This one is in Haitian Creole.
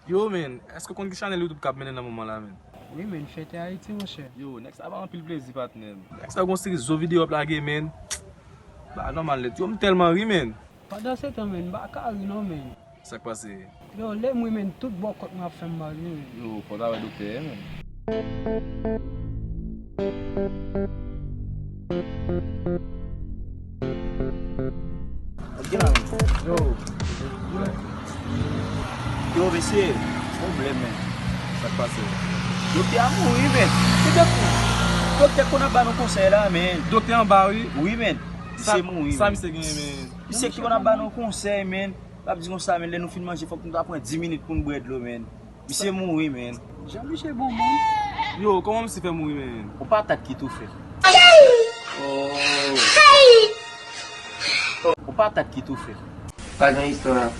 Yo men, eske kon ki chanel YouTube kap menen nan mouman la men? Oui men, fete Haiti mon cher. Yo, next ava an pil plezi patnen. Next ava kon seri zo video up lage men. Ba normal let, yo m telman ri men. Padan se tan men, ba ka ri non men. Sak pase? Yo, le mwen men, tout bokot ma fem bagi men. Yo, foda we dokte men. Yo, yo mesye, problem men. Sak pase? Dokte a mouri men. Dokte kon a ban nou konsey la men. Dokte an bari? Oui men. Misye mouri Sa men. mi se genye men. Misye ki kon a ban nou konsey men. La di kon sa men, le nou fin manje fok nou ta pren 10 minutes pou nou bred lo men. Misye mouri men. Jami che bon bon. Yo, koman mi se fe mouri men? Ou pa tak ki tou fe. Ou pa tak ki tou fe. Faz uma história.